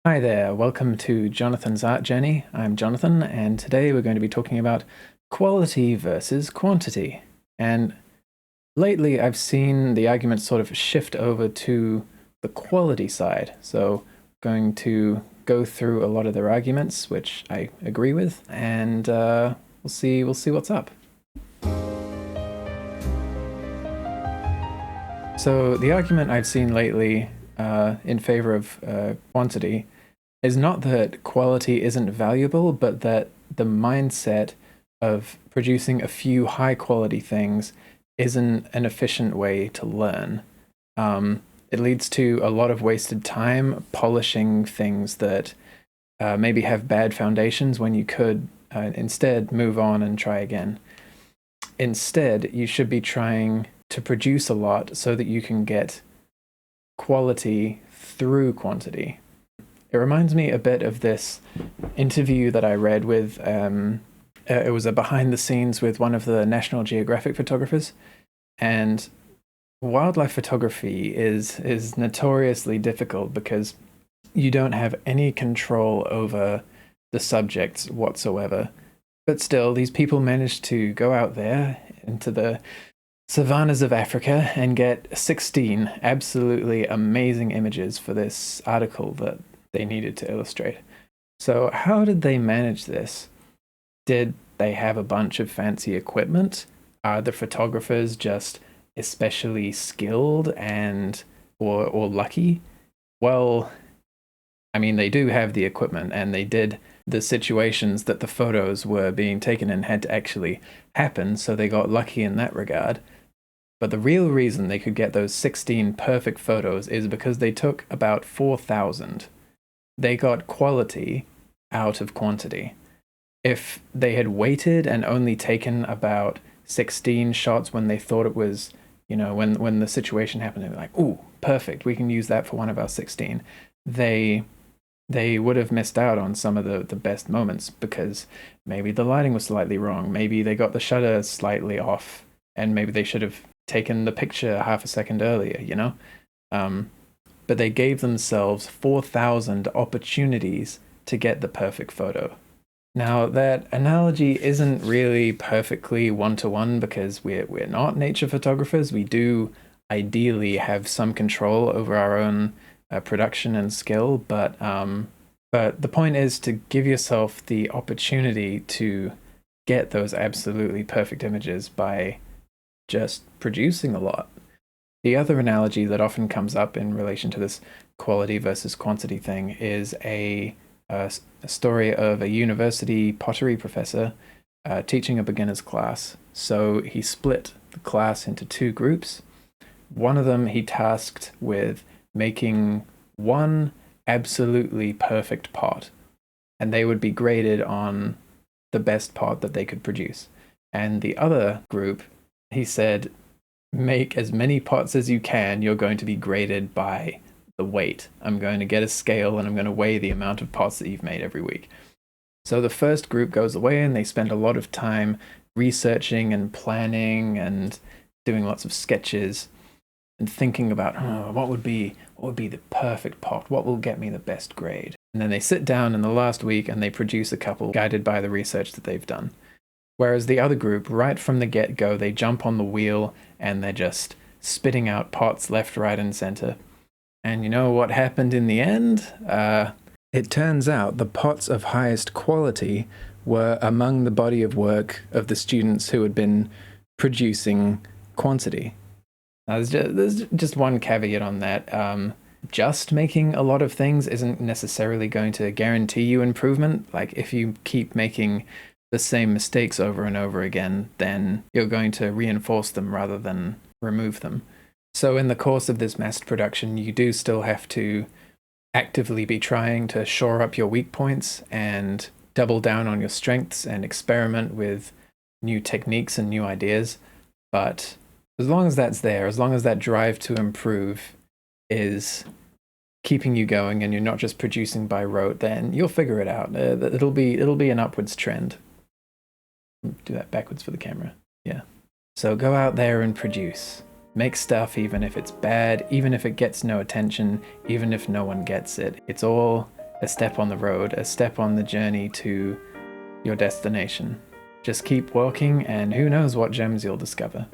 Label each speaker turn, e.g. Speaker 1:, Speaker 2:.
Speaker 1: Hi there, welcome to Jonathan's Art Journey. I'm Jonathan, and today we're going to be talking about quality versus quantity. And lately I've seen the argument sort of shift over to the quality side. So, going to go through a lot of their arguments, which I agree with, and we'll see what's up. So, the argument I've seen lately in favor of quantity is not that quality isn't valuable, but that the mindset of producing a few high quality things isn't an efficient way to learn. It leads to a lot of wasted time polishing things that maybe have bad foundations when you could instead move on and try again. Instead, you should be trying to produce a lot so that you can get quality through quantity. It reminds me a bit of this interview that I read with, it was a behind the scenes with one of the National Geographic photographers. And wildlife photography is notoriously difficult because you don't have any control over the subjects whatsoever. But still, these people managed to go out there into the savannas of Africa and get 16 absolutely amazing images for this article that they needed to illustrate. So, how did they manage this? Did they have a bunch of fancy equipment? Are the photographers just especially skilled and or lucky? Well, I mean, they do have the equipment, and they did the situations that the photos were being taken in had to actually happen, so they got lucky in that regard. But the real reason they could get those 16 perfect photos is because they took about 4,000. They got quality out of quantity. If they had waited and only taken about 16 shots when they thought it was, when the situation happened, they were like, "Ooh, perfect, we can use that for one of our 16." They would have missed out on some of the best moments because maybe the lighting was slightly wrong, maybe they got the shutter slightly off, and maybe they should have taken the picture half a second earlier. But they gave themselves 4,000 opportunities to get the perfect photo. Now, that analogy isn't really perfectly one-to-one because we're not nature photographers. We do ideally have some control over our own production and skill, but the point is to give yourself the opportunity to get those absolutely perfect images by just producing a lot. The other analogy that often comes up in relation to this quality versus quantity thing is a story of a university pottery professor teaching a beginner's class. So he split the class into two groups. One of them he tasked with making one absolutely perfect pot, and they would be graded on the best pot that they could produce. And the other group, he said, make as many pots as you can. You're going to be graded by the weight. I'm going to get a scale and I'm going to weigh the amount of pots that you've made every week. So the first group goes away and they spend a lot of time researching and planning and doing lots of sketches and thinking about what would be the perfect pot, what will get me the best grade. And then they sit down in the last week and they produce a couple guided by the research that they've done. Whereas the other group, right from the get-go, they jump on the wheel and they're just spitting out pots left, right, and center. And you know what happened in the end? It turns out the pots of highest quality were among the body of work of the students who had been producing quantity. Now, there's just one caveat on that. Just making a lot of things isn't necessarily going to guarantee you improvement. Like, if you keep making the same mistakes over and over again, then you're going to reinforce them rather than remove them. So in the course of this mass production, you do still have to actively be trying to shore up your weak points and double down on your strengths and experiment with new techniques and new ideas. But as long as that's there, as long as that drive to improve is keeping you going and you're not just producing by rote, then you'll figure it out. It'll be an upwards trend. Do that backwards for the camera. Yeah. So go out there and produce. Make stuff even if it's bad, even if it gets no attention, even if no one gets it. It's all a step on the road, a step on the journey to your destination. Just keep walking, and who knows what gems you'll discover.